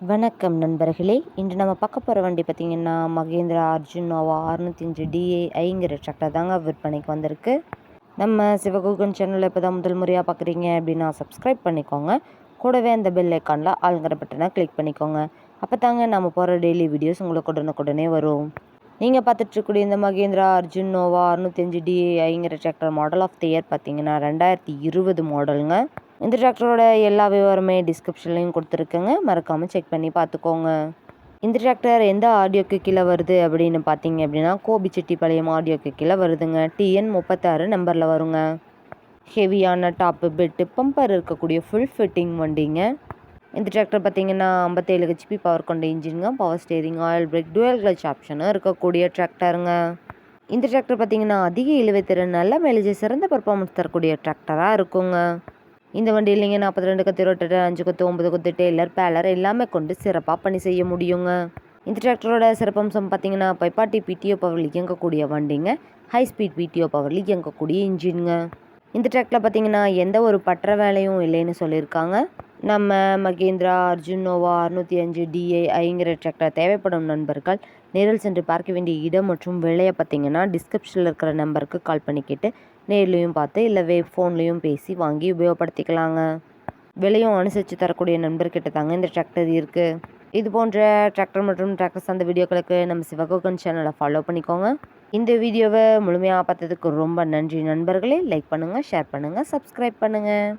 வணக்கம் நண்பர்களே. இன்று நம்ம பார்க்க போகிற வண்டி பார்த்திங்கன்னா மகேந்திரா அர்ஜுன் நோவா 605 DAIங்கிற டிராக்டர் தாங்க விற்பனைக்கு வந்திருக்கு. நம்ம சிவகுகன் சேனலில் இப்போ தான் முதல் முறையாக பார்க்குறீங்க அப்படின்னா சப்ஸ்கிரைப் பண்ணிக்கோங்க. கூடவே அந்த பெல் ஐக்கானில் ஆளுங்கிற பட்டனை கிளிக் பண்ணிக்கோங்க. அப்போ தாங்க நம்ம போகிற டெய்லி வீடியோஸ் உங்களுக்கு உடனுக்குடனே வரும். நீங்கள் பார்த்துட்ருக்கூடிய இந்த மகேந்திரா அர்ஜுன் நோவா 605 DAIங்கிற tractor model of the year பார்த்திங்கன்னா 2020 மாடலுங்க. இந்த டிராக்டரோட எல்லா விவரமே டிஸ்கிரிப்ஷன்லையும் கொடுத்துருக்கேங்க, மறக்காமல் செக் பண்ணி பார்த்துக்கோங்க. இந்த டிராக்டர் எந்த ஆடியோக்கு கீழே வருது அப்படின்னு பார்த்தீங்க அப்படின்னா கோபிச்செட்டிப்பாளையம் ஆடியோக்கு கீழே வருதுங்க. TN 36 நம்பரில் வருங்க. ஹெவியான டாப்பு பெட்டு பம்பர் இருக்கக்கூடிய ஃபுல் ஃபிட்டிங் வண்டிங்க. இந்த டிராக்டர் பார்த்தீங்கன்னா 57 HP பவர் கொண்ட இன்ஜினுங்க. Power steering, oil brake, dual clutch ஆப்ஷனும் இருக்கக்கூடிய டிராக்டருங்க. இந்த டிராக்டர் பார்த்தீங்கன்னா அதிக இழுவைத்திறன், நல்ல மைலேஜ், சிறந்த பர்ஃபார்மன்ஸ் தரக்கூடிய டிராக்டராக இருக்குங்க. இந்த வண்டியில் நீங்கள் 42 கத்து ரோட்டர், 5 குத்து, 9 குத்து, டெய்லர், பேலர் எல்லாமே கொண்டு சிறப்பாக பணி செய்ய முடியுங்க. இந்த டிராக்டரோட சிறப்பம்சம் பார்த்தீங்கன்னா 540 PTO பவரில் இயங்கக்கூடிய வண்டிங்க. ஹை ஸ்பீட் PTO பவரில் இயங்கக்கூடிய இன்ஜினுங்க. இந்த டிராக்டரில் பார்த்தீங்கன்னா எந்த ஒரு பற்ற வேலையும் இல்லைன்னு சொல்லியிருக்காங்க. நம்ம மகேந்திரா அர்ஜுன் நோவா 605 DAIங்கிற டிராக்டர் தேவைப்படும் நண்பர்கள் நேரில் சென்று பார்க்க வேண்டிய இடம் மற்றும் விலையை பார்த்தீங்கன்னா டிஸ்கிரிப்ஷனில் இருக்கிற நம்பருக்கு கால் பண்ணி கேட்டு நேர்லையும் பார்த்து இல்லை ஃபோன்லேயும் பேசி வாங்கி உபயோகப்படுத்திக்கலாங்க. விலையும் அனுசரித்து தரக்கூடிய நண்பர்கிட்ட தாங்க இந்த டிராக்டர் இருக்குது. இது போன்ற டிராக்டர் மற்றும் டிராக்டர் சார்ந்த வீடியோக்களுக்கு நம்ம சிவகுகன் சேனலை ஃபாலோ பண்ணிக்கோங்க. இந்த வீடியோவை முழுமையாக பார்த்ததுக்கு ரொம்ப நன்றி நண்பர்களே. லைக் பண்ணுங்கள், ஷேர் பண்ணுங்கள், சப்ஸ்கிரைப் பண்ணுங்கள்.